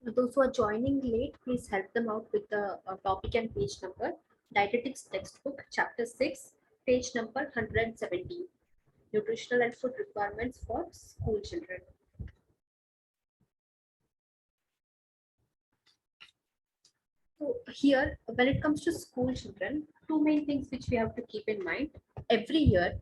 Those who are joining late, please help them out with the topic and page number. Dietetics textbook, chapter 6, page number 117. Nutritional and food requirements for school children. So here, when it comes to school children, two main things which we have to keep in mind. Every year,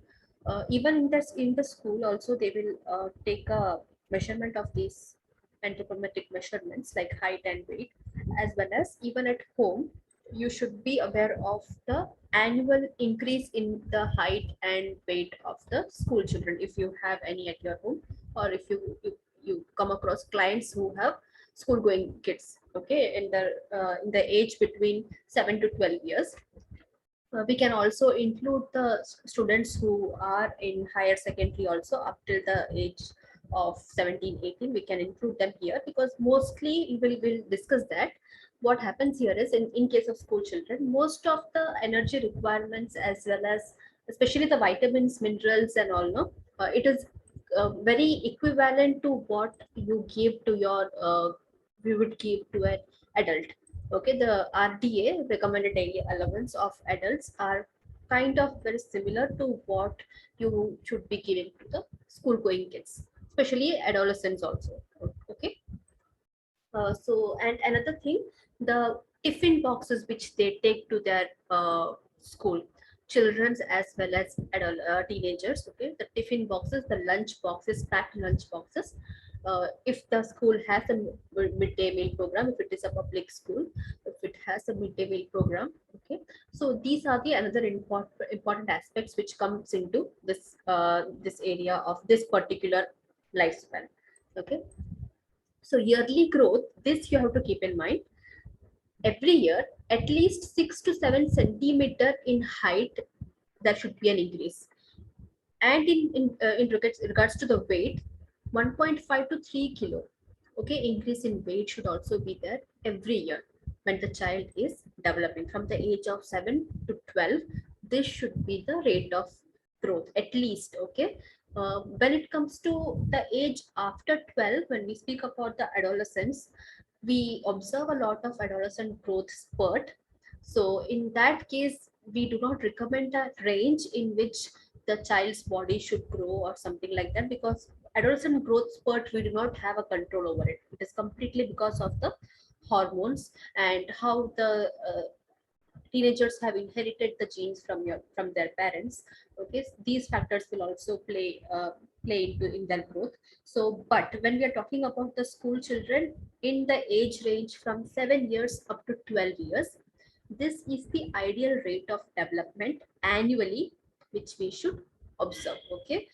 even in the school also, they will take a measurement of these anthropometric measurements like height and weight, as well as even at home, you should be aware of the annual increase in the height and weight of the school children if you have any at your home, or if you come across clients who have school going kids, okay, in the age between 7 to 12 years. We can also include the students who are in higher secondary also up till the age of 17, 18. We can include them here because mostly will discuss that. What happens here is, in case of school children, most of the energy requirements, as well as especially the vitamins, minerals and all, no, it is very equivalent to what you give to your we would give to an adult. Okay, the RDA, recommended daily allowance of adults, are kind of very similar to what you should be giving to the school going kids, especially adolescents also. Okay. So, and another thing, the tiffin boxes which they take to their school, children's as well as teenagers. Okay, the tiffin boxes, the lunch boxes, packed lunch boxes. If the school has a midday meal program, if it is a public school, if it has a midday meal program, okay. So these are the another important aspects which comes into this area of this particular lifespan. Okay. So yearly growth, this you have to keep in mind. Every year, at least 6 to 7 centimeter in height, there should be an increase. And in regards to the weight, 1.5 to 3 kilo. Okay, increase in weight should also be there every year when the child is developing from the age of 7 to 12. This should be the rate of growth at least. Okay. When it comes to the age after 12, when we speak about the adolescents, we observe a lot of adolescent growth spurt. So in that case, we do not recommend a range in which the child's body should grow or something like that, because adolescent growth spurt, we do not have a control over it. It is completely because of the hormones and how the teenagers have inherited the genes from their parents. Okay, these factors will also play into in their growth. So but when we are talking about the school children in the age range from 7 years up to 12 years, this is the ideal rate of development annually which we should observe. Okay,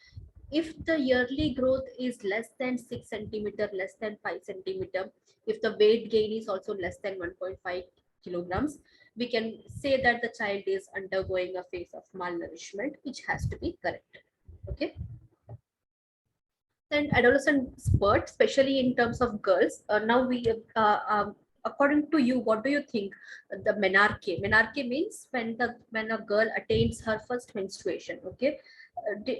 if the yearly growth is less than 6 centimeter, less than 5 centimeter, if the weight gain is also less than 1.5 kilograms, we can say that the child is undergoing a phase of malnourishment, which has to be corrected. Okay. Then adolescent spurt, especially in terms of girls. Now we, according to you, what do you think? The menarche. Menarche means when a girl attains her first menstruation. Okay,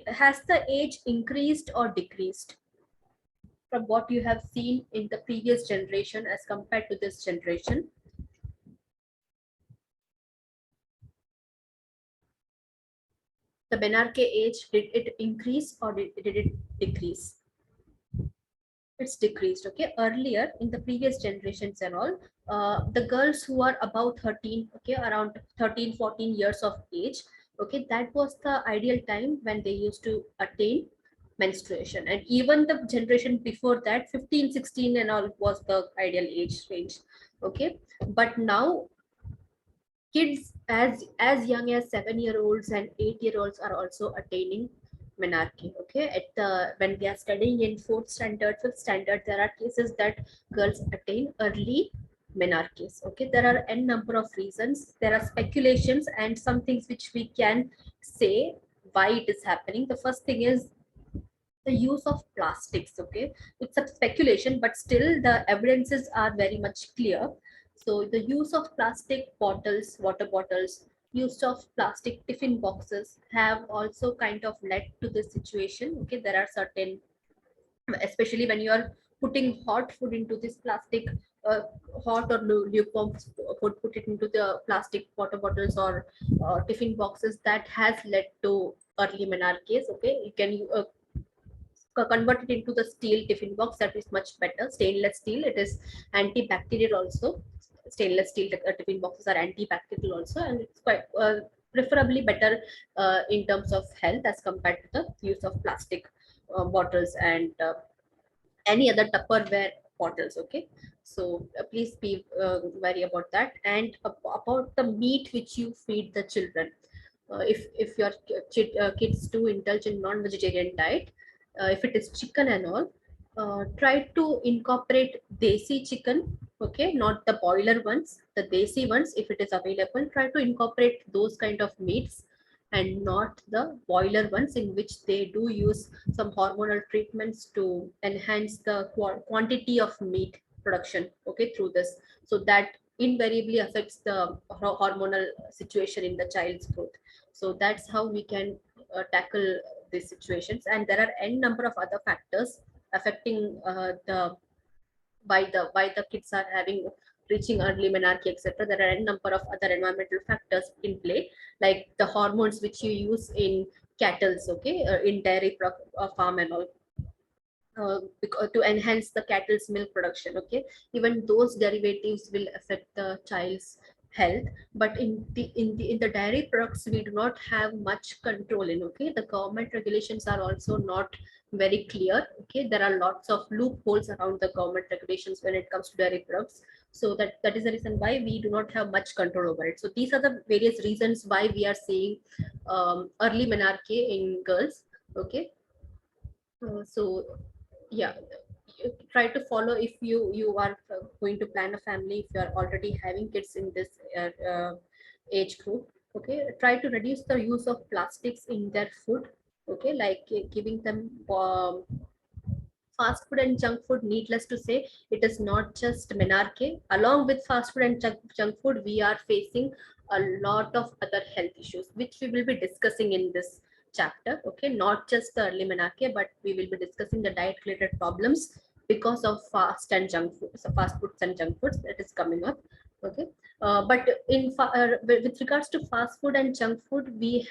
has the age increased or decreased from what you have seen in the previous generation as compared to this generation? The menarche age, did it increase or did it decrease? It's decreased. Okay, earlier in the previous generations and all, the girls who are about 13, okay, around 13, 14 years of age, okay, that was the ideal time when they used to attain menstruation. And even the generation before that, 15, 16 and all, was the ideal age range. Okay, but now kids as young as 7 year olds and 8 year olds are also attaining menarche. Okay, at the when they are studying in fourth standard, fifth standard, there are cases that girls attain early menarches. Okay, there are n number of reasons, there are speculations and some things which we can say why it is happening. The first thing is the use of plastics. Okay, it's a speculation, but still the evidences are very much clear. So the use of plastic bottles, water bottles, use of plastic tiffin boxes have also kind of led to this situation. Okay, there are certain, especially when you are putting hot food into this plastic, uh, hot or lukewarm food, put it into the plastic water bottles or tiffin boxes, that has led to early menarche. Okay, you can convert it into the steel tiffin box. That is much better. Stainless steel, it is antibacterial also. Stainless steel tiffin boxes are antibacterial also, and it's quite preferably better in terms of health as compared to the use of plastic bottles and any other Tupperware bottles. Okay, so please be wary about that. And about the meat which you feed the children, if your kids do indulge in non-vegetarian diet, if it is chicken and all, try to incorporate desi chicken. Okay, not the boiler ones, the desi ones. If it is available, try to incorporate those kind of meats and not the boiler ones, in which they do use some hormonal treatments to enhance the quantity of meat production, okay, through this. So that invariably affects the hormonal situation in the child's growth. So that's how we can tackle these situations. And there are n number of other factors affecting the why the kids are having reaching early menarche, etc. There are a number of other environmental factors in play, like the hormones which you use in cattle's, okay, in dairy farm and all, because to enhance the cattle's milk production. Okay, even those derivatives will affect the child's health. But in the dairy products, we do not have much control in. Okay, the government regulations are also not very clear. Okay, there are lots of loopholes around the government regulations when it comes to dairy products. So that is the reason why we do not have much control over it. So these are the various reasons why we are seeing early menarche in girls. Okay, so yeah, you try to follow. If you are going to plan a family, if you are already having kids in this age group, okay, try to reduce the use of plastics in their food. Okay, like giving them fast food and junk food. Needless to say, it is not just menarche. Along with fast food and junk food, we are facing a lot of other health issues, which we will be discussing in this chapter. Okay, not just the early menarche, but we will be discussing the diet related problems because of fast and junk food, so fast foods and junk foods that is coming up. Okay, but with regards to fast food and junk food, we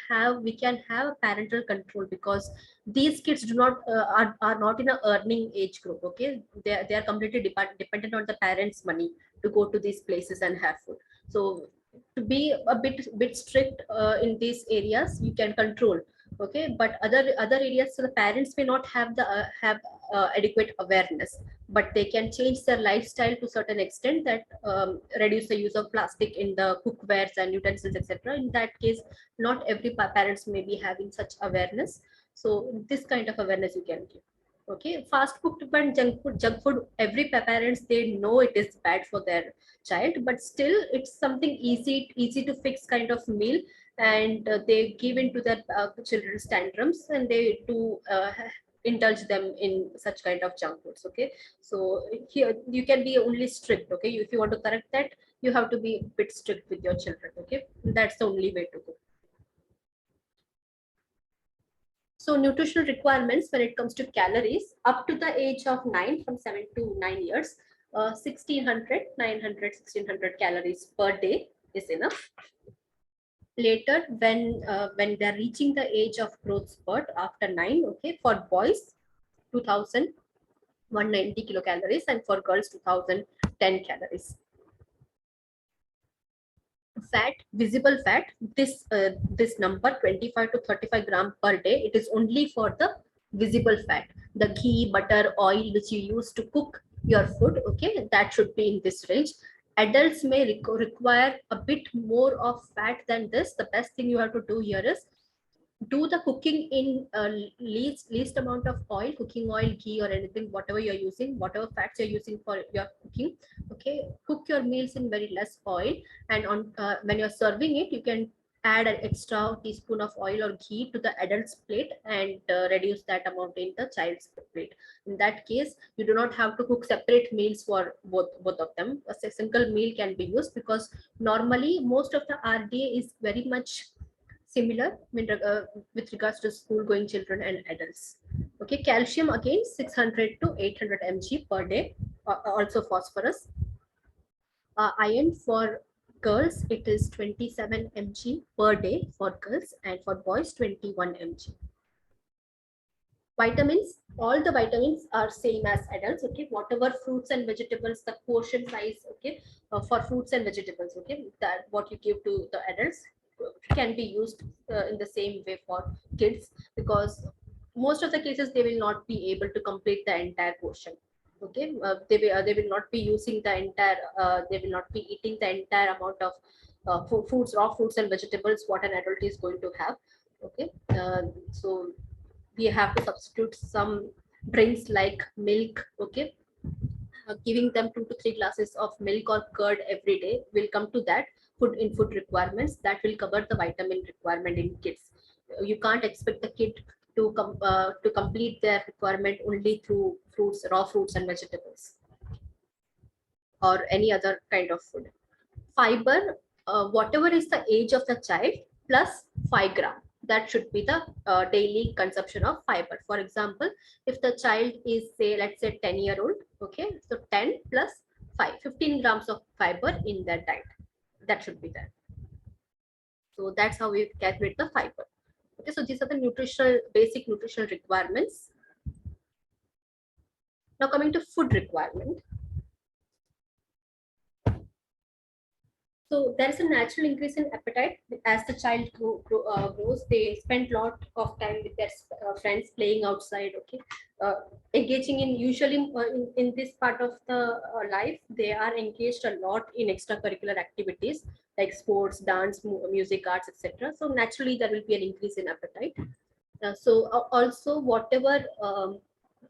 can have parental control, because these kids do not are not in a earning age group. Okay, they are completely dependent on the parents money to go to these places and have food. So to be a bit strict in these areas, you can control. Okay, but other areas, so the parents may not have adequate awareness, but they can change their lifestyle to certain extent, that reduce the use of plastic in the cookwares and utensils, etc. In that case, not every parents may be having such awareness. So this kind of awareness you can give. Okay, fast food and junk food, every parents, they know it is bad for their child, but still it's something easy to fix kind of meal. And they give into their children's tantrums, and they do indulge them in such kind of junk foods. Okay, so here you can be only strict. Okay, if you want to correct that, you have to be a bit strict with your children. Okay, that's the only way to go. So nutritional requirements when it comes to calories, up to the age of 9, from 7 to 9 years, 1600, 900, 1600 calories per day is enough. Later, when they're reaching the age of growth spurt after 9, okay, for boys, 2190 kilocalories, and for girls, 2010 calories. Fat, visible fat, this number 25 to 35 gram per day, it is only for the visible fat, the ghee, butter, oil which you use to cook your food. Okay, that should be in this range. Adults may require a bit more of fat than this. The best thing you have to do here is do the cooking in least amount of oil, cooking oil, ghee, or anything, whatever you're using, whatever fats you're using for your cooking. Okay, cook your meals in very less oil, and on when you're serving it, you can add an extra teaspoon of oil or ghee to the adult's plate, and reduce that amount in the child's plate. In that case, you do not have to cook separate meals for both of them. A single meal can be used, because normally most of the RDA is very much similar with regards to school going children and adults. Okay, calcium again 600 to 800 mg per day, also phosphorus. Iron for girls it is 27 mg per day for girls, and for boys 21 mg. Vitamins, all the vitamins are same as adults. Okay, whatever fruits and vegetables, the portion size, okay, for fruits and vegetables, okay, that what you give to the adults can be used in the same way for kids, because most of the cases they will not be able to complete the entire portion. Okay, they will not be using the entire they will not be eating the entire amount of foods, raw fruits and vegetables what an adult is going to have. Okay, so we have to substitute some drinks like milk. Okay, giving them 2 to 3 glasses of milk or curd every day will come to that food requirements that will cover the vitamin requirement in kids. You can't expect the kid to complete their requirement only through fruits, raw fruits and vegetables, or any other kind of food. Fiber, whatever is the age of the child, plus 5 gram, that should be the daily consumption of fiber. For example, if the child is, say, let's say 10-year-old, okay, so 10 plus 5, 15 grams of fiber in their diet, that should be there. So that's how we calculate the fiber. Okay, so these are the nutritional, basic nutritional requirements. Now coming to food requirement. So there is a natural increase in appetite as the child grows. They spend a lot of time with their friends playing outside. Okay, engaging in usually in this part of the life, they are engaged a lot in extracurricular activities like sports, dance, music, arts, etc. So naturally, there will be an increase in appetite. Also, whatever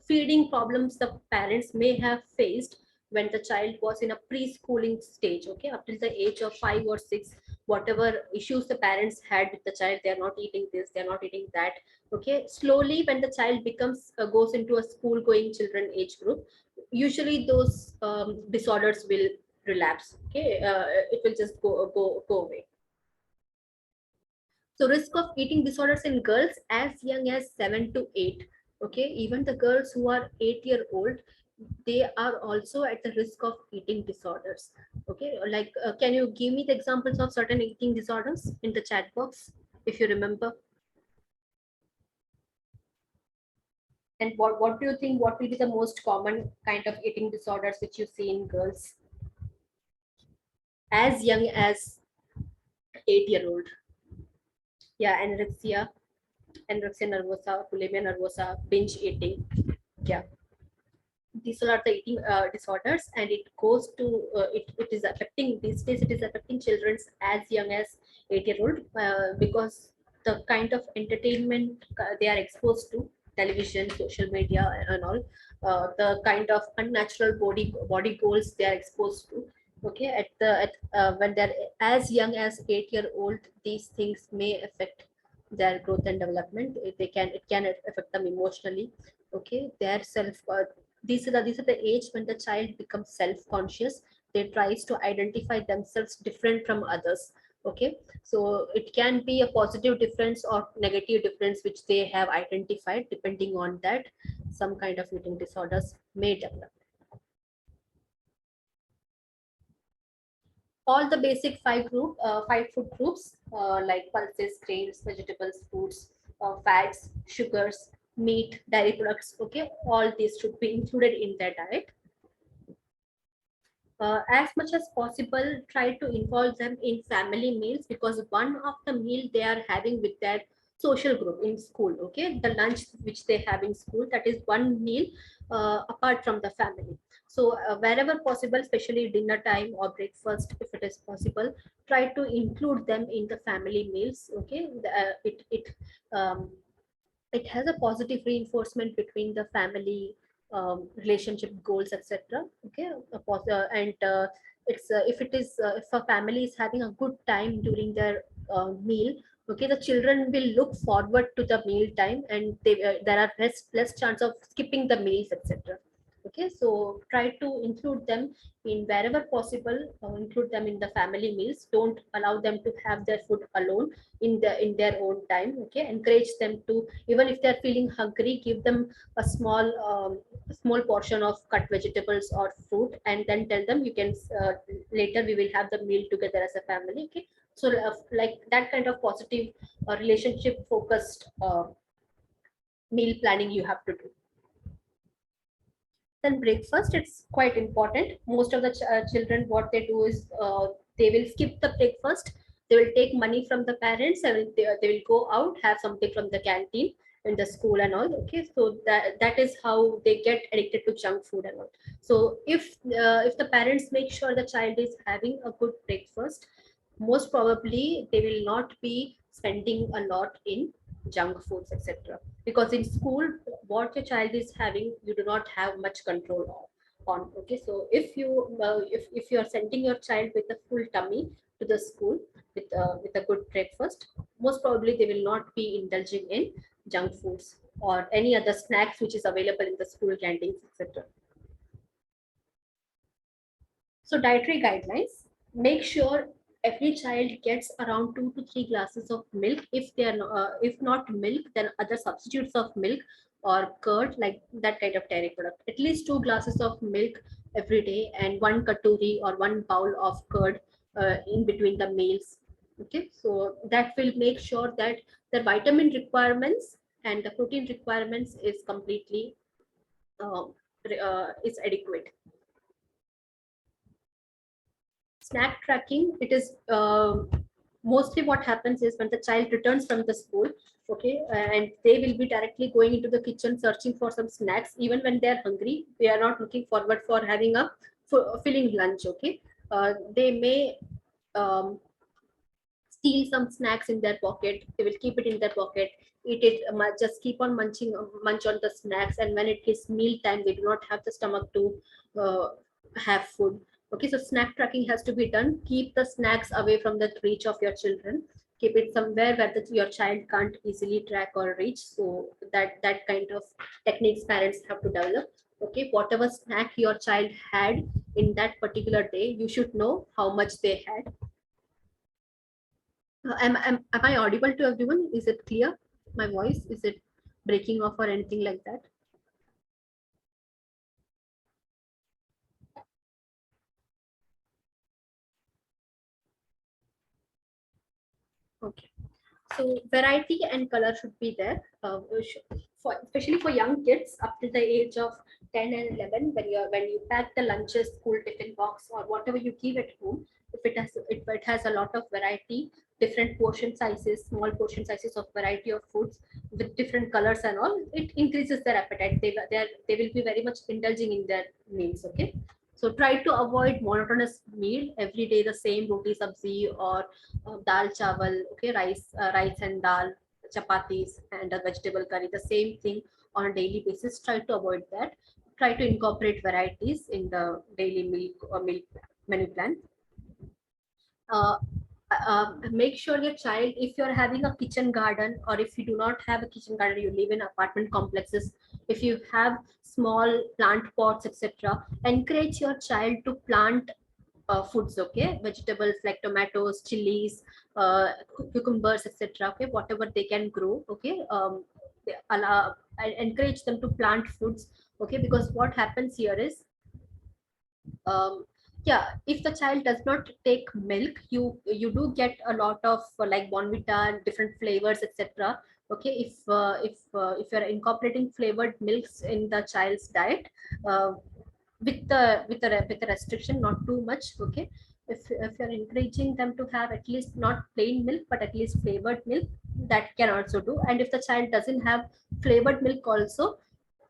feeding problems the parents may have faced when the child was in a preschooling stage, okay, up till the age of 5 or 6, whatever issues the parents had with the child, they are not eating this, they are not eating that. Okay, slowly when the child becomes goes into a school going children age group, usually those disorders will relapse. Okay, it will just go away. So risk of eating disorders in girls as young as 7 to 8. Okay, even the girls who are 8-year-old, they are also at the risk of eating disorders. Okay, like can you give me the examples of certain eating disorders in the chat box if you remember? And what do you think? What will be the most common kind of eating disorders which you see in girls as young as 8-year-old? Yeah, anorexia nervosa, bulimia nervosa, binge eating. Yeah, these are the eating disorders, and it goes to it is affecting these days. It is affecting children as young as 8-year-old because the kind of entertainment they are exposed to, television, social media, and all, the kind of unnatural body goals they are exposed to. Okay, when they're as young as 8-year-old, these things may affect their growth and development. It can affect them emotionally. Okay, their self these are the age when the child becomes self-conscious. They tries to identify themselves different from others. Okay, so it can be a positive difference or negative difference which they have identified. Depending on that, some kind of eating disorders may develop. All the basic five food groups like pulses, grains, vegetables, fruits, fats, sugars, meat, dairy products. Okay, all these should be included in their diet. As much as possible, try to involve them in family meals, because one of the meal they are having with their social group in school. Okay, the lunch which they have in school, that is one meal apart from the family. So wherever possible, especially dinner time or breakfast, if it is possible, try to include them in the family meals. Okay, um, it has a positive reinforcement between the family relationship goals, etc. Okay, and it's if it is if a family is having a good time during their meal, okay, the children will look forward to the meal time, and there are less chance of skipping the meals, etc. Okay, so try to include them in wherever possible. Include them in the family meals. Don't allow them to have their food alone in their own time. Okay, encourage them to, even if they're feeling hungry, give them a small portion of cut vegetables or fruit, and then tell them you can later we will have the meal together as a family. Okay, so like that kind of positive relationship focused meal planning you have to do. Then breakfast, it's quite important. Most of the children, what they do is they will skip the breakfast. They will take money from the parents, and they will go out, have something from the canteen in the school and all. Okay, so that is how they get addicted to junk food and all. So if the parents make sure the child is having a good breakfast, most probably they will not be spending a lot in junk foods, etc. Because in school, what your child is having, you do not have much control on. Okay, so if you are sending your child with a full tummy to the school with a good breakfast, most probably they will not be indulging in junk foods or any other snacks which is available in the school canteens, etc. So dietary guidelines, make sure every child gets around 2 to 3 glasses of milk. If they are if not milk, then other substitutes of milk or curd, like that kind of dairy product. At least 2 glasses of milk every day, and one katuri or one bowl of curd in between the meals. Okay, so that will make sure that the vitamin requirements and the protein requirements is completely is adequate. Snack tracking, it is mostly what happens is when the child returns from the school. Okay, and they will be directly going into the kitchen searching for some snacks. Even when they are hungry, they are not looking forward for having a filling lunch. Okay, they may um, steal some snacks in their pocket. They will keep it in their pocket, eat it, just keep on munch on the snacks, and when it is meal time, they do not have the stomach to uh, have food. Okay, so snack tracking has to be done. Keep the snacks away from the reach of your children. Keep it somewhere where your child can't easily track or reach. So that kind of techniques parents have to develop. Okay, whatever snack your child had in that particular day, you should know how much they had. Am I audible to everyone? Is it clear? My voice? Is it breaking off or anything like that? Okay. So variety and color should be there. Especially for young kids up to the age of 10 and 11, when you pack the lunches, school tiffin box, or whatever you keep at home, if it has a lot of variety, different portion sizes, small portion sizes of variety of foods with different colors and all, it increases their appetite. They will be very much indulging in their meals. Okay, so try to avoid monotonous meal every day, the same roti sabzi or dal chawal. Okay, rice and dal, chapatis and a vegetable curry, the same thing on a daily basis. Try to avoid that. Try to incorporate varieties in the daily meal menu plan. uh, Make sure your child, if you're having a kitchen garden, or if you do not have a kitchen garden, you live in apartment complexes, if you have small plant pots, etc., encourage your child to plant foods. Okay, vegetables like tomatoes, chilies, cucumbers, etc. Okay, whatever they can grow. Okay, I encourage them to plant foods. Okay, because what happens here is, um, yeah, if the child does not take milk, you do get a lot of like bonvita and different flavors, etc. Okay, if you're incorporating flavored milks in the child's diet, uh, with a restriction, not too much. Okay, if you're encouraging them to have at least not plain milk but at least flavored milk, that can also do. And if the child doesn't have flavored milk also,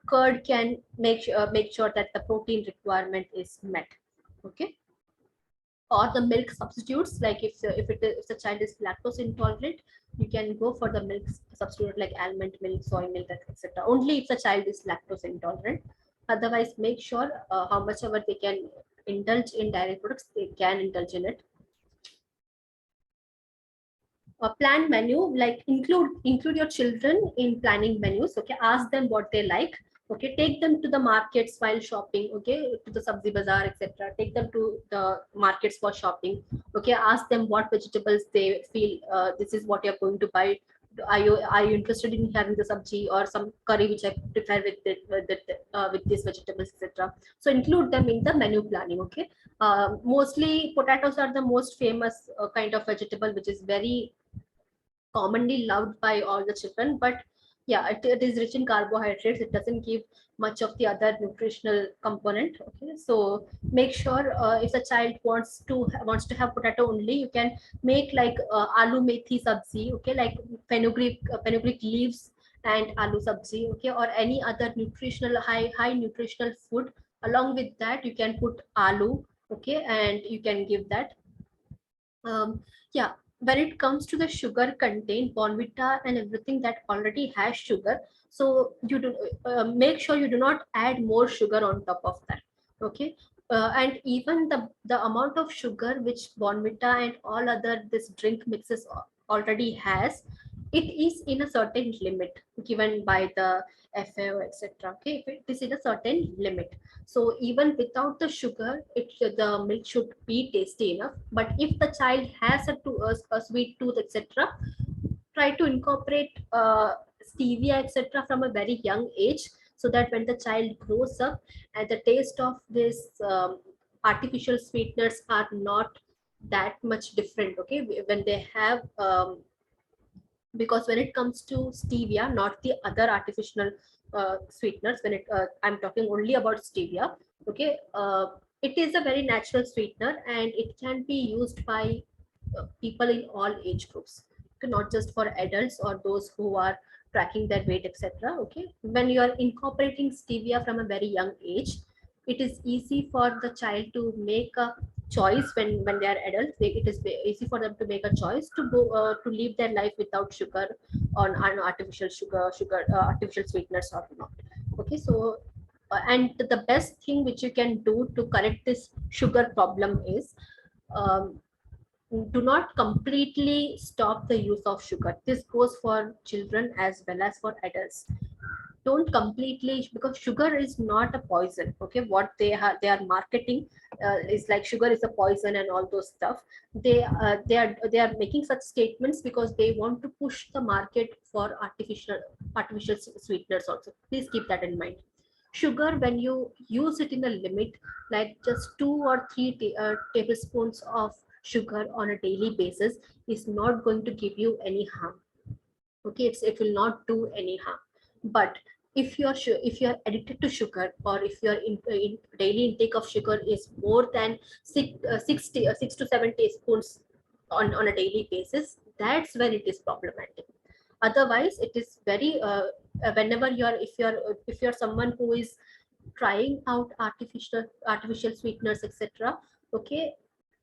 curd can make sure that the protein requirement is met. Okay, or the milk substitutes, like if the child is lactose intolerant, you can go for the milk substitute like almond milk, soy milk, etc. Only if the child is lactose intolerant. Otherwise, make sure how much ever they can indulge in dairy products, they can indulge in it. plan menu, like include your children in planning menus. Okay, ask them what they like. Okay, take them to the markets while shopping. Okay, to the sabzi bazaar, etc. Take them to the markets for shopping. Okay, ask them what vegetables they feel, this is what you're going to buy. Are you interested in having the sabji or some curry which I prepare with these vegetables, etc. So include them in the menu planning. Okay, mostly potatoes are the most famous kind of vegetable which is very commonly loved by all the children. But yeah, it is rich in carbohydrates. It doesn't give much of the other nutritional component. Okay, so make sure, if the child wants to have potato only, you can make like aloo methi sabzi. Okay, like fenugreek leaves and aloo sabzi. Okay, or any other nutritional high nutritional food. Along with that, you can put aloo. Okay, and you can give that. Yeah, when it comes to the sugar content, Bonvita and everything that already has sugar, so you do make sure you do not add more sugar on top of that. Okay, and even the amount of sugar which Bonvita and all other this drink mixes already has, it is in a certain limit given by the FAO, etc. Okay, if it is in a certain limit, so even without the sugar, the milk should be tasty enough. But if the child has a sweet tooth, etc., try to incorporate stevia, etc., from a very young age, so that when the child grows up, and the taste of this artificial sweeteners are not that much different. Okay, when they have because when it comes to stevia, not the other artificial sweeteners, I'm talking only about stevia. Okay, it is a very natural sweetener, and it can be used by people in all age groups. Okay, not just for adults or those who are tracking their weight, etc. Okay, when you are incorporating stevia from a very young age, it is easy for the child to make a choice. When they are adults, it is easy for them to make a choice to go to live their life without sugar, on artificial artificial sweeteners or not. Okay, so and the best thing which you can do to correct this sugar problem is, um, do not completely stop the use of sugar. This goes for children as well as for adults. Don't completely, because sugar is not a poison. Okay, what they are marketing is like sugar is a poison and all those stuff. They are making such statements because they want to push the market for artificial sweeteners also. Please keep that in mind. Sugar, when you use it in a limit, like just 2 or 3 tablespoons of sugar on a daily basis, is not going to give you any harm. Okay, it will not do any harm. But if you're addicted to sugar, or if your in daily intake of sugar is more than 6 to 7 teaspoons on a daily basis, that's when it is problematic. Otherwise, it is very whenever if you're someone who is trying out artificial sweeteners, etc. Okay,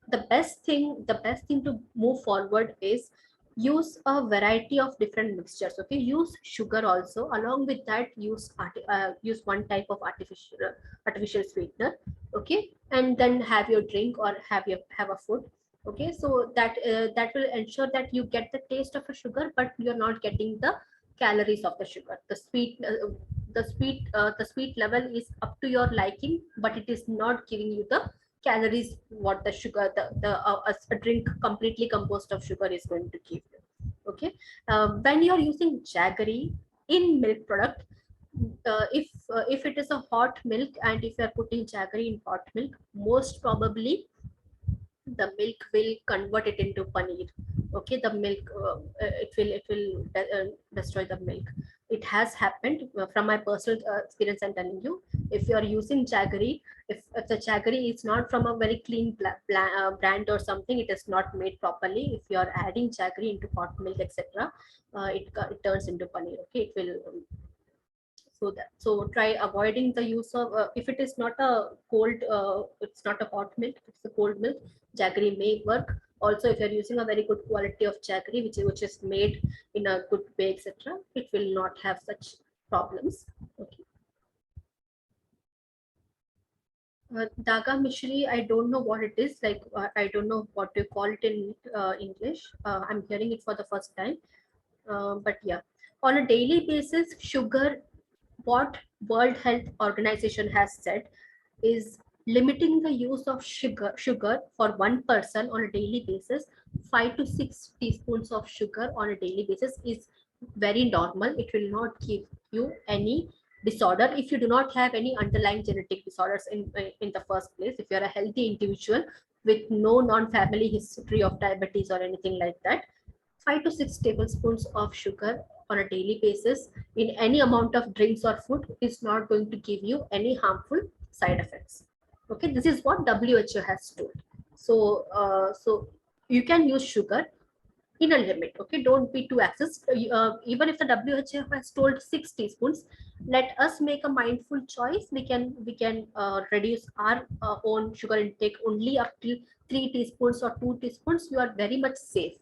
the best thing to move forward is use a variety of different mixtures. Okay, use sugar also. Along with that, use one type of artificial sweetener. Okay, and then have your drink or have a food. Okay, so that will ensure that you get the taste of a sugar, but you're not getting the calories of the sugar. The sweet level is up to your liking, but it is not giving you the calories what the sugar, a drink completely composed of sugar is going to give you. Okay, when you're using jaggery in milk product, if it is a hot milk, and if you're putting jaggery in hot milk, most probably the milk will convert it into paneer. Okay, the milk, it will destroy the milk. It has happened from my personal experience. I'm telling you, if you are using jaggery, if the jaggery is not from a very clean brand or something, it is not made properly. If you are adding jaggery into hot milk, etc., it turns into paneer. Okay, it will so try avoiding the use of, if it is not a it's not a hot milk, it's a cold milk, jaggery may work. Also, if you're using a very good quality of jaggery, which is made in a good way, etc., it will not have such problems. Okay. Daga Mishri, I don't know what it is. Like, I don't know what to call it in English. I'm hearing it for the first time. But yeah, on a daily basis, sugar, what World Health Organization has said is limiting the use of sugar for one person on a daily basis. 5 to 6 teaspoons of sugar on a daily basis is very normal. It will not give you any disorder if you do not have any underlying genetic disorders in the first place. If you're a healthy individual with no non-family history of diabetes or anything like that, 5 to 6 tablespoons of sugar on a daily basis in any amount of drinks or food is not going to give you any harmful side effects. Okay, this is what WHO has told. So you can use sugar in a limit. Okay, don't be too excess. Even if the WHO has told 6 teaspoons, let us make a mindful choice. We can reduce our own sugar intake only up to 3 teaspoons or 2 teaspoons. You are very much safe.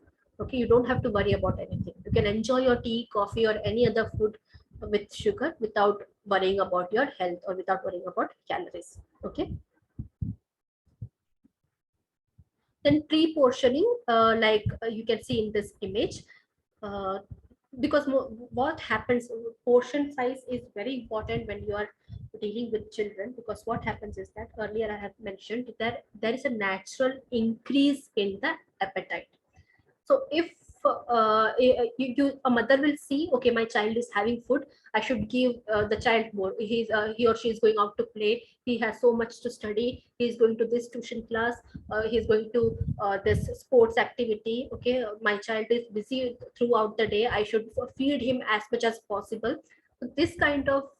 Okay, you don't have to worry about anything. You can enjoy your tea, coffee, or any other food with sugar without worrying about your health or without worrying about calories. Okay. Then pre-portioning, you can see in this image, uh, because what happens, portion size is very important when you are dealing with children, because what happens is that earlier I have mentioned that there is a natural increase in the appetite. So if a mother will see, okay, my child is having food, I should give the child more. He or she is going out to play. He has so much to study. He is going to this tuition class. He is going to this sports activity. Okay, my child is busy throughout the day. I should feed him as much as possible. So this kind of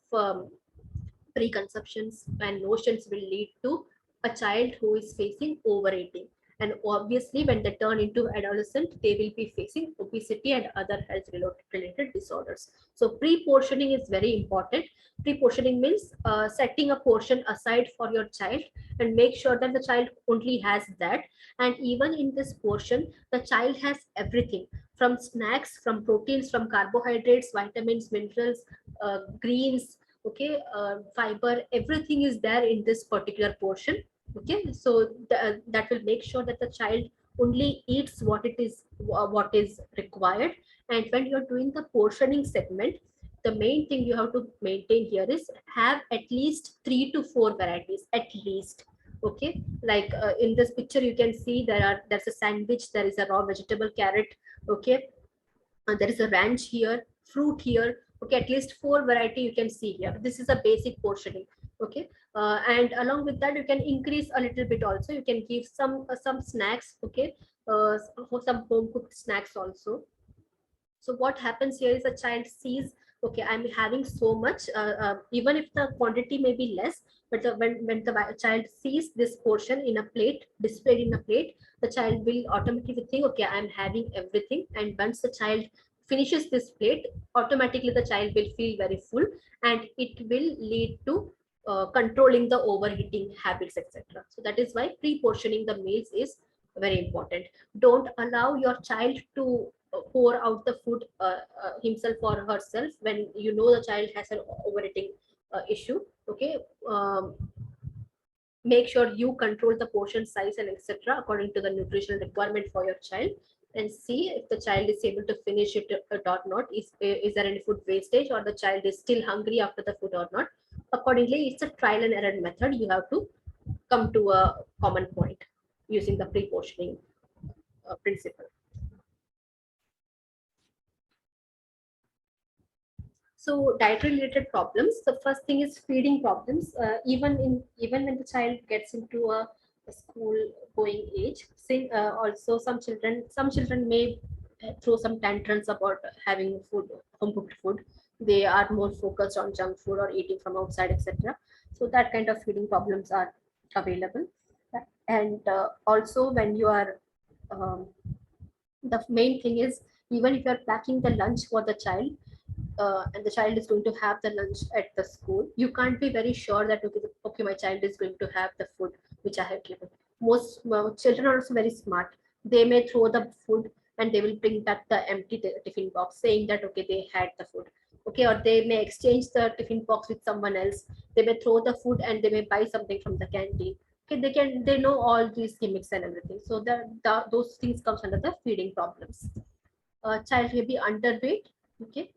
preconceptions and notions will lead to a child who is facing overeating. And obviously, when they turn into adolescent, they will be facing obesity and other health related disorders. So pre-portioning is very important. Pre-portioning means setting a portion aside for your child and make sure that the child only has that. And even in this portion, the child has everything from snacks, from proteins, from carbohydrates, vitamins, minerals, greens, okay, fiber, everything is there in this particular portion. Okay, so that will make sure that the child only eats what it is, what is required. And when you're doing the portioning segment, the main thing you have to maintain here is have at least 3 to 4 varieties at least. Okay, like in this picture you can see there's a sandwich, there is a raw vegetable carrot. Okay, there is a ranch here, fruit here. Okay, at least 4 variety you can see here. This is a basic portioning. Okay, and along with that you can increase a little bit also. You can give some snacks. Okay, some home cooked snacks also. So what happens here is a child sees, okay, I'm having so much, even if the quantity may be less, but when the child sees this portion in a plate, displayed in a plate, the child will automatically think, okay, I'm having everything. And once the child finishes this plate, automatically the child will feel very full, and it will lead to controlling the overeating habits, etc. So that is why pre-portioning the meals is very important. Don't allow your child to pour out the food himself or herself when you know the child has an overeating issue. Okay, make sure you control the portion size and etc according to the nutritional requirement for your child, and see if the child is able to finish it or not. Is there any food wastage, or the child is still hungry after the food or not? Accordingly, it's a trial and error method. You have to come to a common point using the pre-portioning principle. So dietary related problems. The first thing is feeding problems. Even when the child gets into a school going age, also some children may throw some tantrums about having food, home cooked food. They are more focused on junk food or eating from outside, etc. So that kind of feeding problems are available. And also when you are the main thing is, even if you are packing the lunch for the child, and the child is going to have the lunch at the school, you can't be very sure that, okay, okay, my child is going to have the food which I have given. Most children are also very smart. They may throw the food and they will bring back the empty tiffin box saying that, okay, they had the food. Okay, or they may exchange the tiffin box with someone else. They may throw the food and they may buy something from the canteen. Okay, they know all these gimmicks and everything. So those things comes under the feeding problems. Child may be underweight. Okay,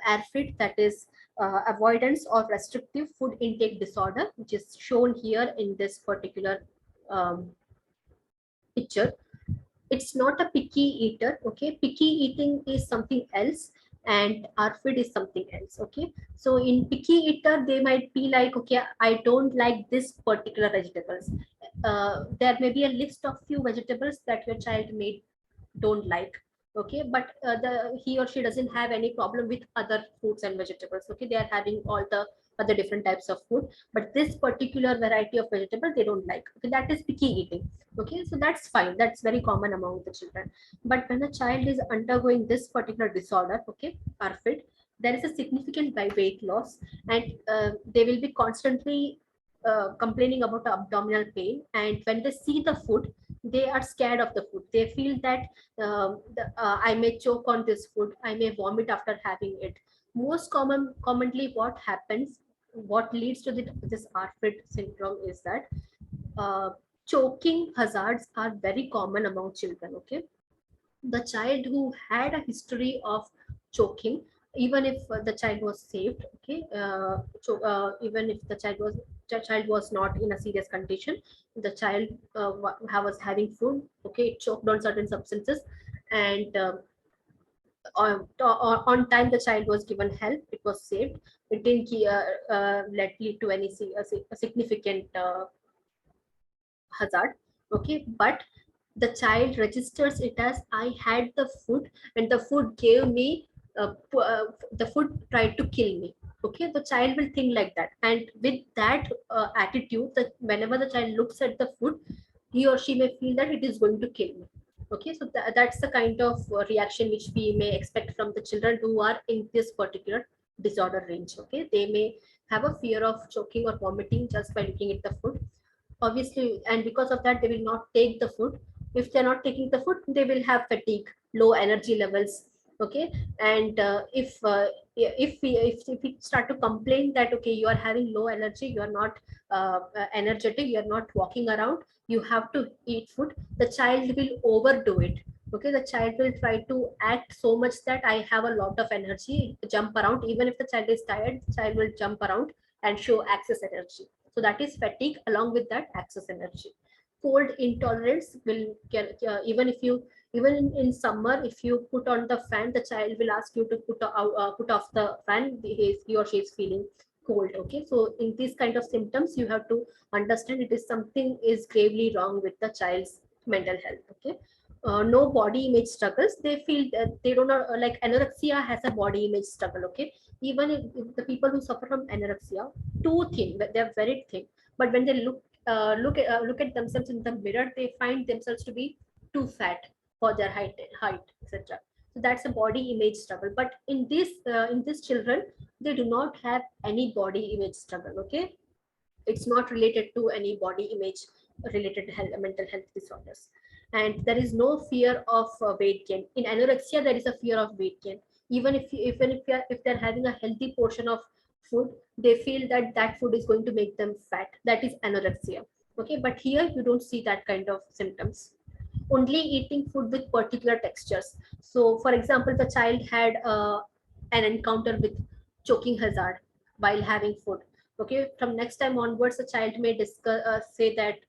ARFID, that is avoidance or restrictive food intake disorder, which is shown here in this particular picture. It's not a picky eater. Okay, picky eating is something else and ARFID is something else. Okay, so in picky eater they might be like, okay, I don't like this particular vegetables. There may be a list of few vegetables that your child may don't like. Okay, but the he or she doesn't have any problem with other fruits and vegetables. Okay, they are having all the other different types of food, but this particular variety of vegetable they don't like. Okay, that is picky eating. Okay, so that's fine, that's very common among the children. But when a child is undergoing this particular disorder, okay, perfect, there is a significant weight loss, and they will be constantly complaining about abdominal pain, and when they see the food they are scared of the food. They feel that I may choke on this food, I may vomit after having it. Commonly what happens, what leads to this ARFID syndrome is that uh, choking hazards are very common among children. Okay, the child who had a history of choking, even if the child was saved, okay, even if the child was not in a serious condition, the child was having food, okay, it choked on certain substances, and on time the child was given help, it was saved, it didn't lead to any a significant hazard. Okay, but the child registers it as I had the food and the food gave me the food tried to kill me. Okay, the child will think like that, and with that attitude, that whenever the child looks at the food, he or she may feel that it is going to kill me. Okay, so that's the kind of reaction which we may expect from the children who are in this particular disorder range. Okay, they may have a fear of choking or vomiting just by looking at the food, obviously, and because of that they will not take the food. If they're not taking the food, they will have fatigue, low energy levels. Okay, and if we start to complain that okay, you are having low energy, you are not energetic, you are not walking around, you have to eat food, the child will overdo it. Okay, the child will try to act so much that I have a lot of energy, jump around, even if the child is tired, the child will jump around and show excess energy. So that is fatigue, along with that excess energy. Cold intolerance will get, even in summer, if you put on the fan, the child will ask you to put off the fan. He or she is feeling cold. Okay, so in these kind of symptoms, you have to understand it is something is gravely wrong with the child's mental health. Okay. No body image struggles. They feel that they don't know, like anorexia has a body image struggle. Okay, even if the people who suffer from anorexia, too thin, but they're very thin, but when they look at themselves in the mirror, they find themselves to be too fat for their height, etc. So that's a body image struggle. But in these children, they do not have any body image struggle. Okay, it's not related to any body image related mental health disorders, and there is no fear of weight gain. In anorexia there is a fear of weight gain. If they're having a healthy portion of food, they feel that that food is going to make them fat. That is anorexia. Okay, but here you don't see that kind of symptoms. Only eating food with particular textures. So for example, the child had an encounter with choking hazard while having food. Okay, from next time onwards the child may discuss say that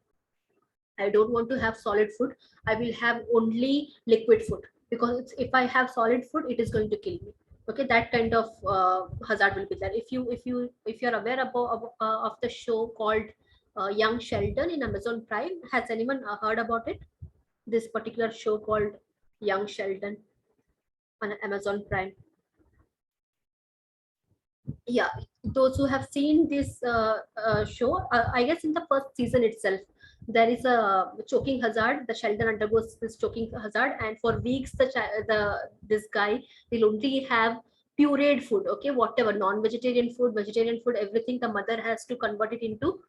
I don't want to have solid food, I will have only liquid food, because if I have solid food it is going to kill me. Okay, that kind of hazard will be there. If you're aware of the show called Young Sheldon in Amazon Prime, has anyone heard about it, this particular show called Young Sheldon on Amazon Prime? Yeah, those who have seen this show, I guess in the first season itself, there is a choking hazard. The Sheldon undergoes this choking hazard, and for weeks, this guy will only have pureed food. Okay, whatever non-vegetarian food, vegetarian food, everything. The mother has to convert it into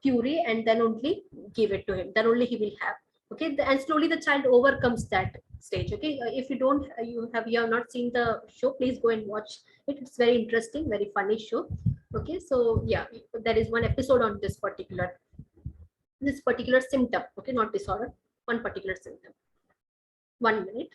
puree and then only give it to him. Then only he will have. Okay, and slowly the child overcomes that stage. Okay, if you don't you have not seen the show, please go and watch it. It's very interesting, very funny show. Okay, so yeah, there is one episode on this particular symptom. Okay, not disorder, one particular symptom. 1 minute.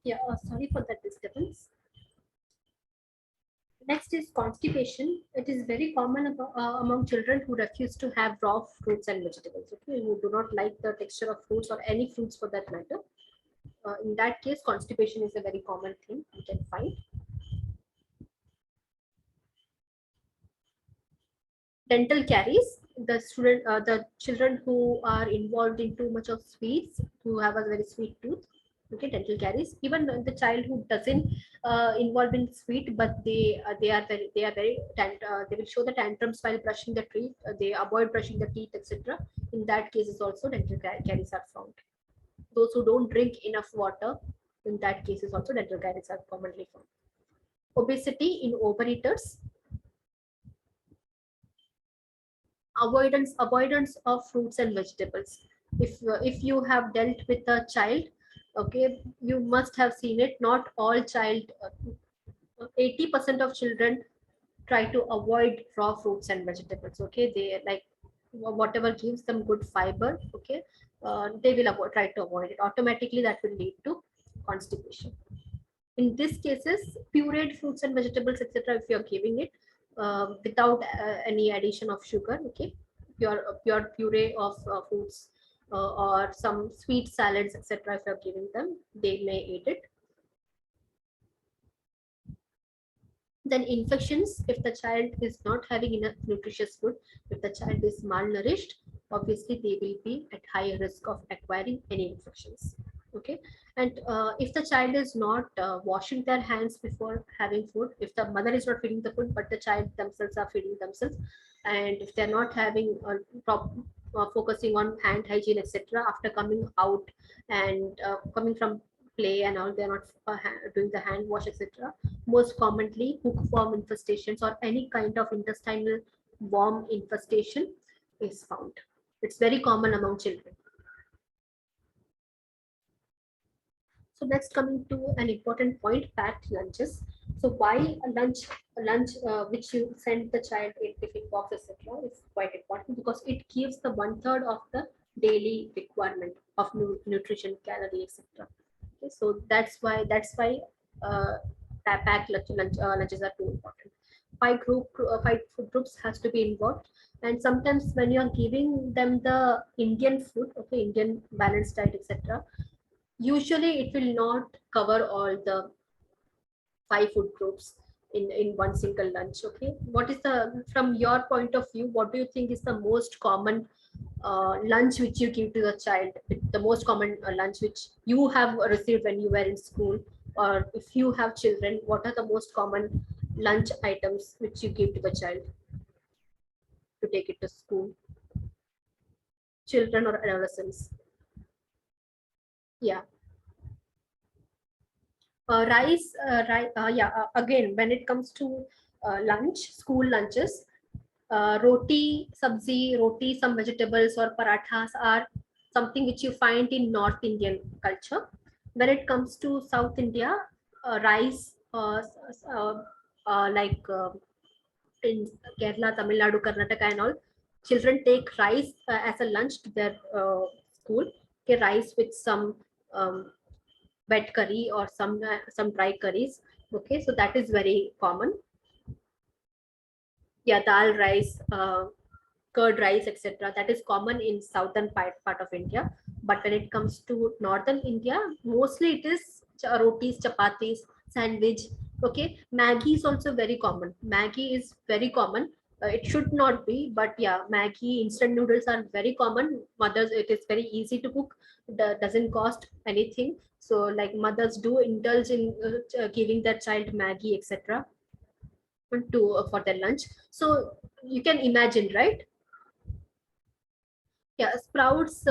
Yeah, sorry for that disturbance. Next is constipation. It is very common among children who refuse to have raw fruits and vegetables. Okay, who do not like the texture of fruits or any fruits for that matter. In that case, constipation is a very common thing you can find. Dental caries. The children who are involved in too much of sweets, who have a very sweet tooth. Okay, dental caries. Even the child who doesn't involve in sweet, but they will show the tantrums while brushing the teeth. They avoid brushing the teeth, etc. In that cases also dental caries are found. Those who don't drink enough water, in that cases also dental caries are commonly found. Obesity in overeaters. Avoidance of fruits and vegetables. If you have dealt with a child, okay, you must have seen it. Not all child 80% of children try to avoid raw fruits and vegetables. Okay, they like whatever gives them good fiber. Okay, they will try to avoid it. Automatically that will lead to constipation. In these cases, pureed fruits and vegetables, etc., if you're giving it without any addition of sugar, okay, pure puree of fruits or some sweet salads, etc., if you're giving them, they may eat it. Then infections, if the child is not having enough nutritious food, if the child is malnourished, obviously they will be at higher risk of acquiring any infections. Okay, and if the child is not washing their hands before having food, if the mother is not feeding the food but the child themselves are feeding themselves, and if they're not having focusing on hand hygiene, etc., after coming out and coming from play and all, they're not doing the hand wash, etc., most commonly hookworm infestations or any kind of intestinal worm infestation is found. It's very common among children. So that's coming to an important point, packed lunches. So why a lunch which you send the child in tiffin box, etc., is quite important because it gives the one third of the daily requirement of nutrition, calorie, etc. Okay, so that's why uh, packed lunches are too important. Five food groups has to be involved, and sometimes when you are giving them the Indian food, okay, Indian balanced diet, etc., usually it will not cover all the five food groups in one single lunch. Okay, what is the, from your point of view, what do you think is the most common lunch which you give to the child, the most common lunch which you have received when you were in school, or if you have children, what are the most common lunch items which you give to the child to take it to school, children or adolescents? Yeah. Again, when it comes to school lunches, roti, sabzi, roti, some vegetables or parathas are something which you find in North Indian culture. When it comes to South India, rice, like in Kerala, Tamil Nadu, Karnataka, and all, children take rice as a lunch to their school. Okay, rice with some wet curry or some dry curries. Okay, so that is very common. Yeah, dal rice, curd rice, etc., that is common in southern part of India. But when it comes to northern India, mostly it is rotis, chapatis, sandwich. Okay, Maggie is also very common. Maggie is very common. It should not be, but yeah, Maggie, instant noodles are very common. Mothers, it is very easy to cook. Doesn't cost anything, so like mothers do indulge in giving their child Maggie, etc., to for their lunch. So you can imagine, right? Yeah, sprouts,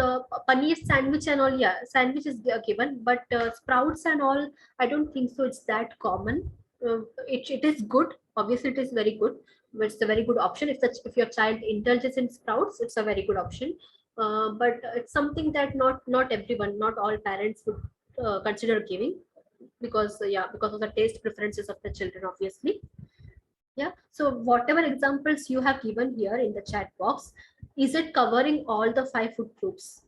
paneer sandwich and all. Yeah, sandwich is given, but sprouts and all, I don't think so it's that common. It is good, obviously it is very good, but it's a very good option if such, if your child indulges in sprouts, it's a very good option. But it's something that not everyone, not all parents would consider giving, because yeah, because of the taste preferences of the children, obviously. Yeah. So whatever examples you have given here in the chat box, is it covering all the five food groups?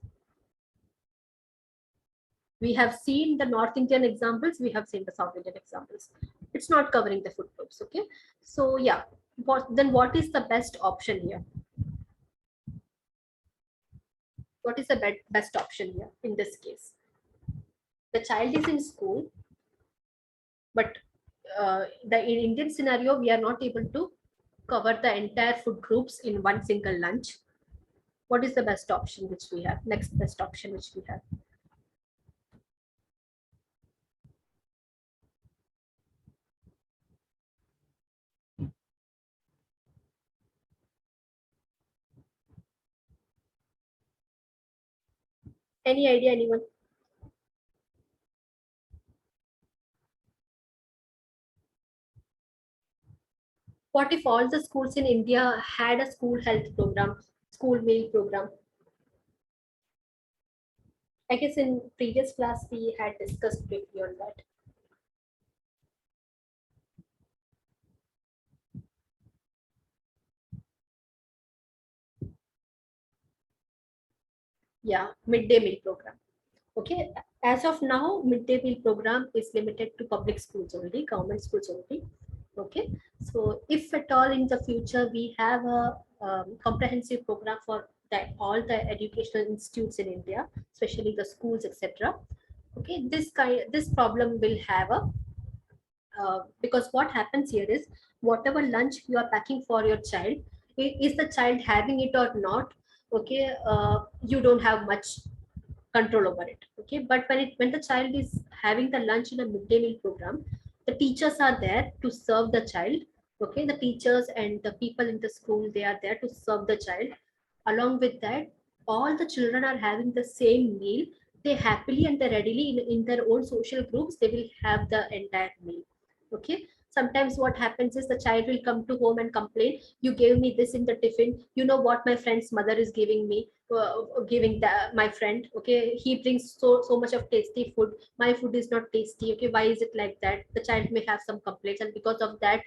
We have seen the North Indian examples, we have seen the South Indian examples. It's not covering the food groups. Okay. So yeah, what is the best option here? What is the best option here in this case? The child is in school, but in Indian scenario, we are not able to cover the entire food groups in one single lunch. What is the best option which we have? Next best option which we have? Any idea, anyone? What if all the schools in India had a school health program, school meal program? I guess in previous class we had discussed briefly on that. Yeah, midday meal program. Okay, as of now, midday meal program is limited to public schools only, government schools only. Okay, so if at all in the future we have a comprehensive program for that all the educational institutes in India, especially the schools, etc. Okay, this problem will have a because what happens here is, whatever lunch you are packing for your child, is the child having it or not? Okay, you don't have much control over it. Okay, but when the child is having the lunch in a midday meal program, the teachers are there to serve the child. Okay, the teachers and the people in the school, they are there to serve the child. Along with that, all the children are having the same meal. They happily and they readily in their own social groups, they will have the entire meal. Okay, Sometimes what happens is the child will come to home and complain, you gave me this in the tiffin, you know what my friend's mother is giving me, giving my friend, okay, he brings so much of tasty food, my food is not tasty, okay, why is it like that? The child may have some complaints, and because of that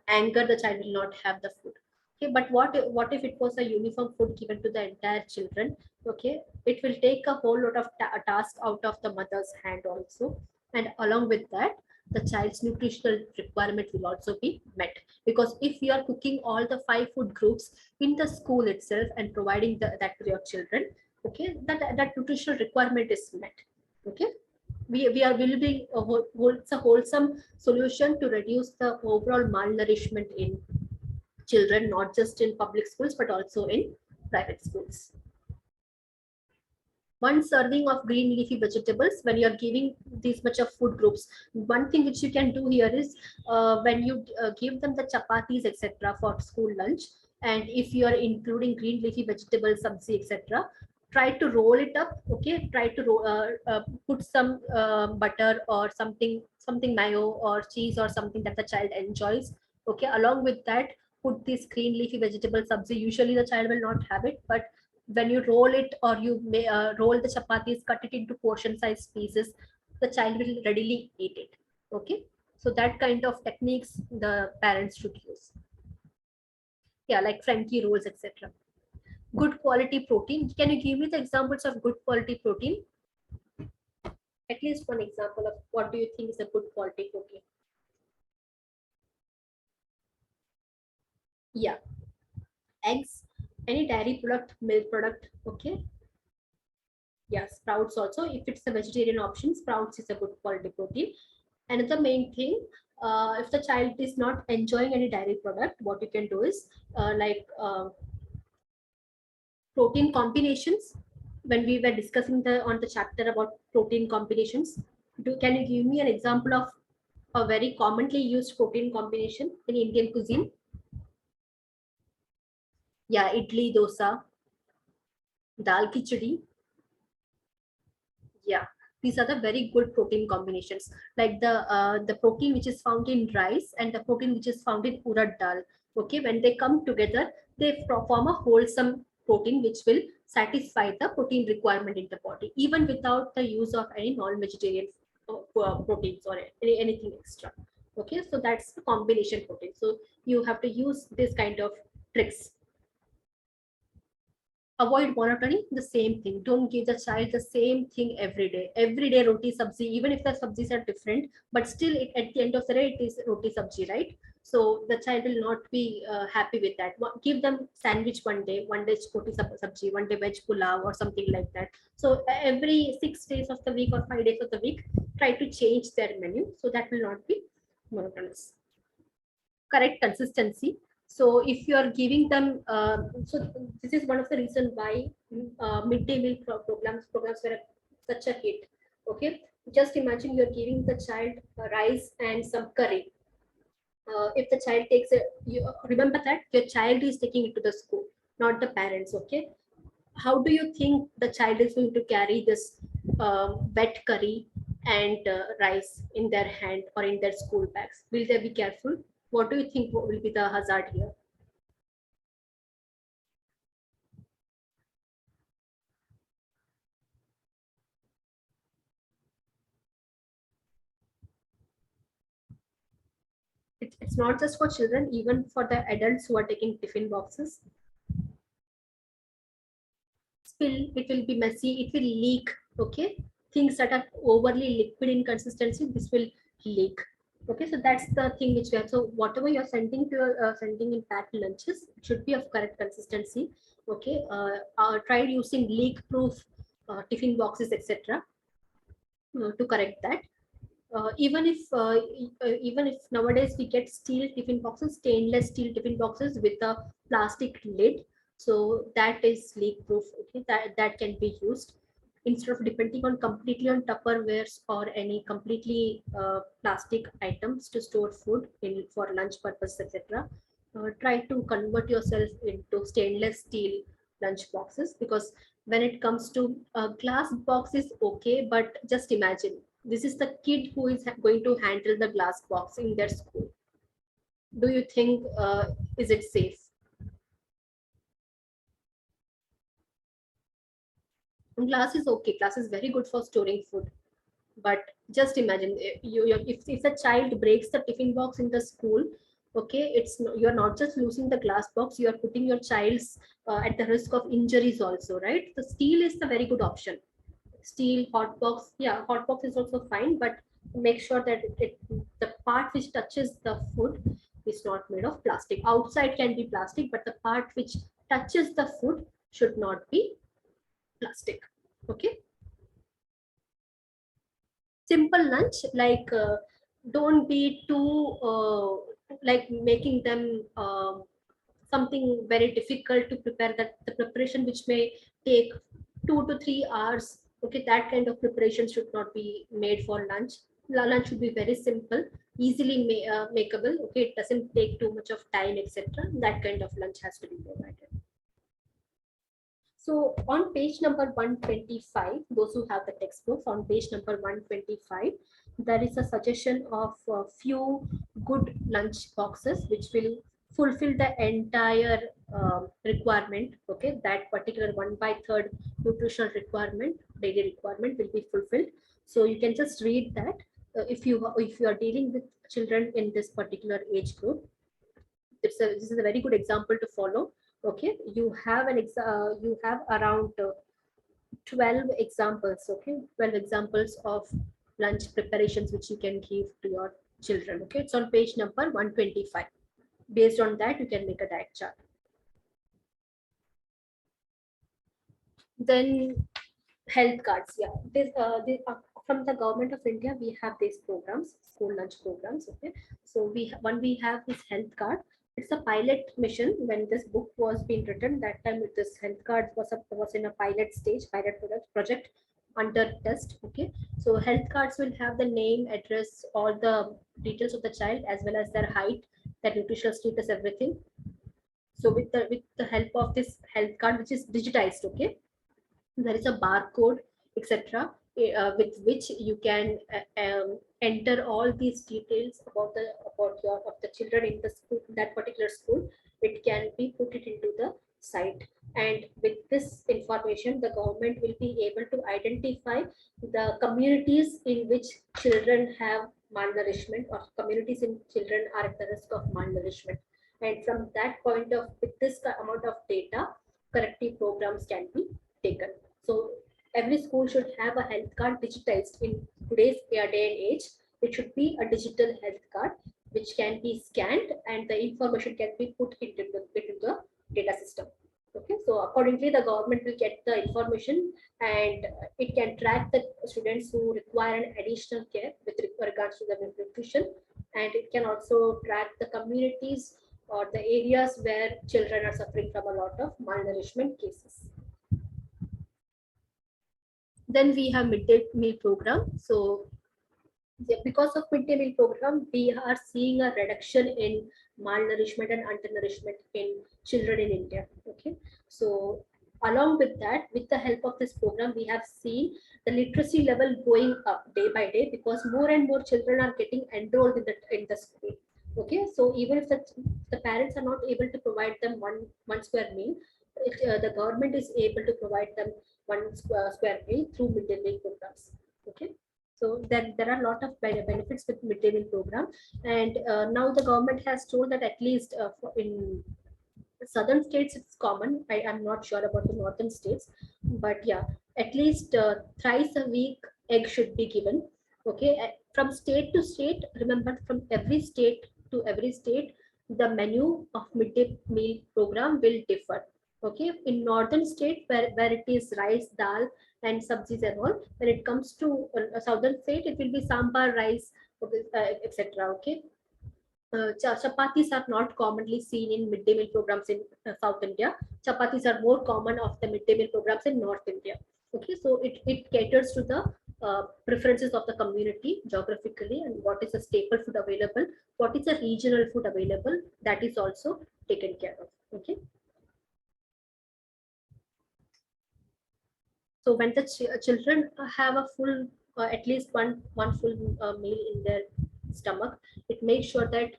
anger, the child will not have the food. Okay, but what if it was a uniform food given to the entire children? Okay, it will take a whole lot of task out of the mother's hand also, and along with that, the child's nutritional requirement will also be met, because if you are cooking all the 5 food groups in the school itself and providing that to your children, okay, that nutritional requirement is met. Okay, we are building it's a wholesome solution to reduce the overall malnourishment in children, not just in public schools but also in private schools. One serving of green leafy vegetables when you're giving these much of food groups. One thing which you can do here is, when you give them the chapatis etc for school lunch, and if you are including green leafy vegetables, sabzi etc, try to roll it up. Okay, try to put some butter or something mayo or cheese or something that the child enjoys. Okay, along with that, put this green leafy vegetable sabzi. Usually the child will not have it, but when you roll it, or you may roll the chapatis, cut it into portion size pieces, the child will readily eat it. Okay, so that kind of techniques the parents should use. Yeah, like frankie rolls etc. Good quality protein, can you give me the examples of good quality protein? At least one example of what do you think is a good quality protein? Yeah, eggs, any dairy product, milk product. Okay, yeah, sprouts also. If it's a vegetarian option, sprouts is a good quality protein. Another main thing, if the child is not enjoying any dairy product, what you can do is, protein combinations. When we were discussing the on the chapter about protein combinations, can you give me an example of a very commonly used protein combination in Indian cuisine? Yeah, idli dosa, dal khichdi. Yeah, these are the very good protein combinations, like the protein which is found in rice and the protein which is found in urad dal. Okay, when they come together, they form a wholesome protein which will satisfy the protein requirement in the body, even without the use of any non-vegetarian proteins or anything extra. Okay, so that's the combination protein, so you have to use this kind of tricks. Avoid monotony, the same thing, don't give the child the same thing every day roti sabzi, even if the sabzis are different, but still at the end of the day it is roti sabzi, right? So the child will not be happy with that. Give them sandwich one day roti sabzi, one day veg pulao or something like that. So every 6 days of the week or 5 days of the week, try to change their menu, so that will not be monotonous. Correct consistency. So if you are giving them, so this is one of the reason why midday meal programs were such a hit. Okay, just imagine you're giving the child rice and some curry. If the child takes a, you remember that your child is taking it to the school, not the parents. Okay, how do you think the child is going to carry this wet curry and rice in their hand or in their school bags? Will they be careful? What do you think will be the hazard here? It's not just for children, even for the adults who are taking tiffin boxes. Spill, it will be messy, it will leak. Okay, things that are overly liquid in consistency, this will leak. Okay, so that's the thing which we have. So whatever you're sending to your sending in packed lunches, it should be of correct consistency. Okay, try using leak proof tiffin boxes etc to correct that. Even if nowadays we get steel tiffin boxes, stainless steel tiffin boxes with a plastic lid, so that is leak proof. Okay, that can be used instead of depending on completely on Tupperwares or any completely plastic items to store food in for lunch purpose etc. Try to convert yourself into stainless steel lunch boxes, because when it comes to glass box is okay, but just imagine This is the kid who is going to handle the glass box in their school. Do you think is it safe? Glass is okay. Glass is very good for storing food. But just imagine if a child breaks the tiffin box in the school, okay, you're not just losing the glass box, you are putting your child's at the risk of injuries also, right? The steel is a very good option. Steel, hot box, yeah, hot box is also fine, but make sure that the part which touches the food is not made of plastic. Outside can be plastic, but the part which touches the food should not be plastic. Okay. Simple lunch, like don't be too like making them something very difficult to prepare, that the preparation which may take 2 to 3 hours. Okay, that kind of preparation should not be made for lunch. Lunch should be very simple, easily makeable. Okay, it doesn't take too much of time, etc. That kind of lunch has to be provided. So on page number 125, those who have the textbooks, on page number 125, there is a suggestion of a few good lunch boxes which will fulfill the entire requirement. Okay, that particular 1/3 nutritional requirement, daily requirement will be fulfilled. So you can just read that. If you are dealing with children in this particular age group, this is a very good example to follow. Okay, you have around 12 examples. Okay, 12 examples of lunch preparations which you can give to your children. Okay, it's on page number 125. Based on that, you can make a diet chart. Then health cards, yeah, from the government of India, we have these programs, school lunch programs. Okay, so we have this health card. It's a pilot mission. When this book was being written, that time this health card was in a pilot stage, pilot project under test. Okay, so health cards will have the name, address, all the details of the child, as well as their height, their nutritional status, everything. So with the help of this health card, which is digitized, okay, there is a barcode, etc., with which you can enter all these details about your of the children in the school, that particular school. It can be put it into the site, and with this information the government will be able to identify the communities in which children have malnourishment, or communities in children are at the risk of malnourishment. And from that point of, with this amount of data, corrective programs can be taken. So every school should have a health card digitized in today's day and age. It should be a digital health card which can be scanned, and the information can be put into the data system. Okay, so accordingly, the government will get the information, and it can track the students who require an additional care with regards to the nutrition, and it can also track the communities or the areas where children are suffering from a lot of malnourishment cases. Then we have midday meal program. So yeah, because of midday meal program, we are seeing a reduction in malnourishment and undernourishment in children in India. Okay, so along with that, with the help of this program, we have seen the literacy level going up day by day, because more and more children are getting enrolled in the school. Okay, so even if the parents are not able to provide them one square meal, the government is able to provide them one square meal through midday meal programs. Okay, so there are a lot of benefits with midday meal program, and now the government has told that at least in southern states it's common. I'm not sure about the northern states, but yeah, at least thrice a week egg should be given. Okay, from state to state, remember, from every state to every state, the menu of midday meal program will differ. Okay, in northern state, where it is rice, dal, and sabzis and all, when it comes to a southern state, it will be sambar, rice, etc. Okay, chapatis are not commonly seen in midday meal programs in South India. Chapatis are more common of the midday meal programs in North India. Okay, so it caters to the preferences of the community geographically, and what is the staple food available, what is the regional food available, that is also taken care of. Okay, so when the children have a full at least one full meal in their stomach. It makes sure that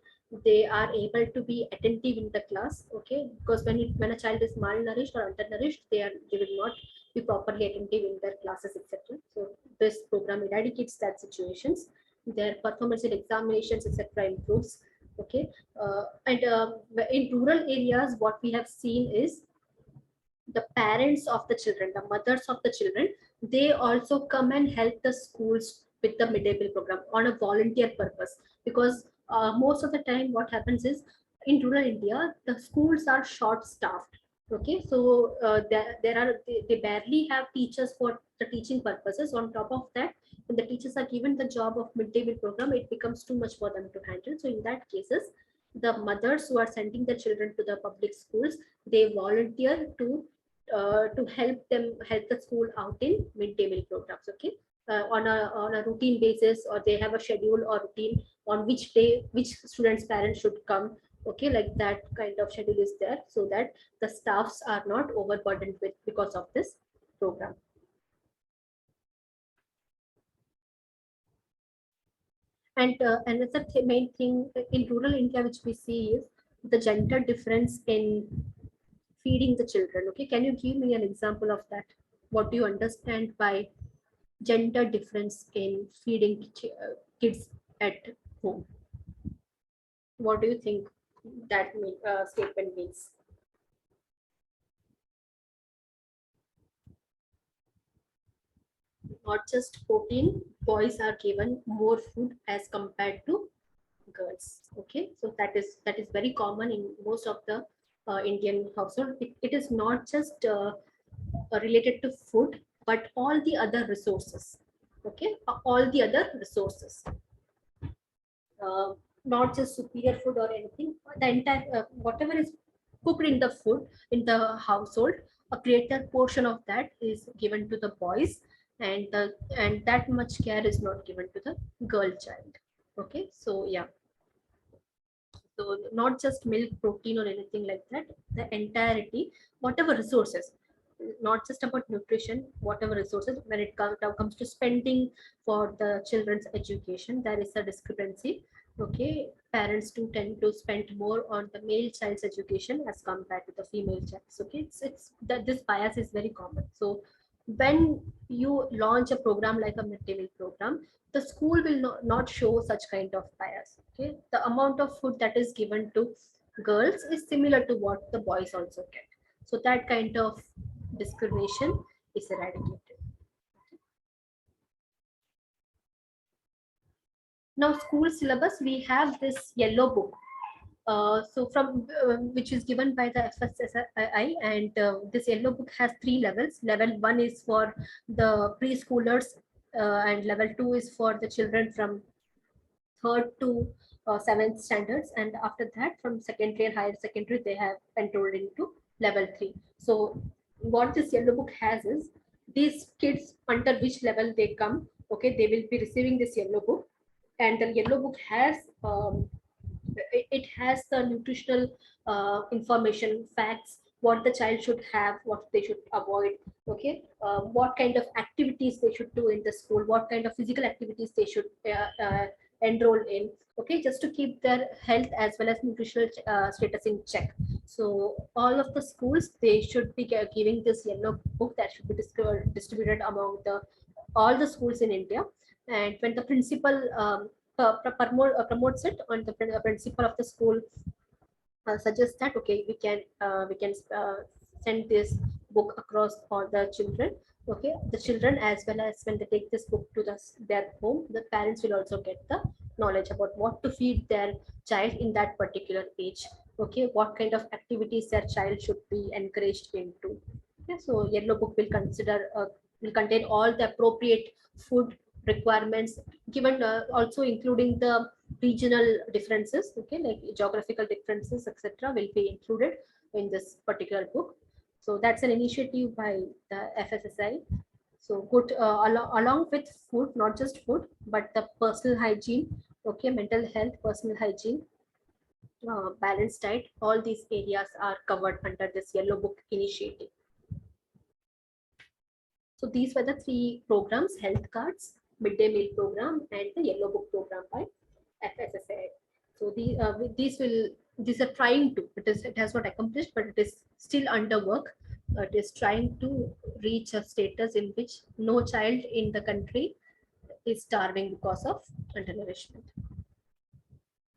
they are able to be attentive in the class. Okay, because when a child is malnourished or undernourished, they will not be properly attentive in their classes, etc. So this program eradicates that situations. Their performance in examinations, etc., improves. Okay, and in rural areas, what we have seen is the parents of the children, the mothers of the children, they also come and help the schools with the midday meal program on a volunteer purpose. Because most of the time, what happens is in rural India, the schools are short staffed. Okay, so they barely have teachers for the teaching purposes. On top of that, when the teachers are given the job of midday meal program, it becomes too much for them to handle. So in that cases, the mothers who are sending the children to the public schools, they volunteer to help the school out in midday meal programs. Okay, on a routine basis, or they have a schedule or routine on which day which students parents should come. Okay, like that kind of schedule is there, so that the staffs are not overburdened with because of this program. And another main thing in rural India which we see is the gender difference in feeding the children. Okay, can you give me an example of that? What do you understand by gender difference in feeding kids at home? What do you think that statement means? Not just protein, boys are given more food as compared to girls. Okay, so that is very common in most of the Indian household. It is not just related to food, but all the other resources. Okay, all the other resources, uh, not just superior food or anything. The entire whatever is cooked in the food in the household, a greater portion of that is given to the boys, and that much care is not given to the girl child. Okay, so yeah, so not just milk, protein, or anything like that. The entirety, whatever resources, not just about nutrition, whatever resources. When it comes to spending for the children's education, there is a discrepancy. Okay, parents do tend to spend more on the male child's education as compared to the female child's. Okay, it's that this bias is very common. So when you launch a program like a midday meal program, the school will not show such kind of bias. Okay, the amount of food that is given to girls is similar to what the boys also get. So that kind of discrimination is eradicated. Now, school syllabus, we have this yellow book. So from which is given by the FSSI, and this yellow book has three levels. Level 1 is for the preschoolers, and level 2 is for the children from third to seventh standards, and after that from secondary and higher secondary they have enrolled into level 3. So what this yellow book has is these kids under which level they come, okay, they will be receiving this yellow book, and the yellow book has it has the nutritional information, facts, what the child should have, what they should avoid. Okay, what kind of activities they should do in the school, what kind of physical activities they should enroll in. Okay, just to keep their health as well as nutritional status in check. So all of the schools, they should be giving this yellow book that should be distributed among the all the schools in India. And when the principal promotes it, on the principal of the school suggests that okay, we can send this book across all the children. Okay, the children, as well as when they take this book to their home, the parents will also get the knowledge about what to feed their child in that particular age. Okay, what kind of activities their child should be encouraged into. Yeah, so yellow book will contain all the appropriate food requirements, given also including the regional differences. Okay, like geographical differences, etc., will be included in this particular book. So that's an initiative by the FSSI. So good, along with food, not just food, but the personal hygiene. Okay, mental health, personal hygiene, balanced diet, all these areas are covered under this yellow book initiative. So these were the three programs: health cards, midday meal program and the yellow book program by FSSAI. So these will, these are trying to, it has not accomplished, but it is still under work. It is trying to reach a status in which no child in the country is starving because of undernourishment.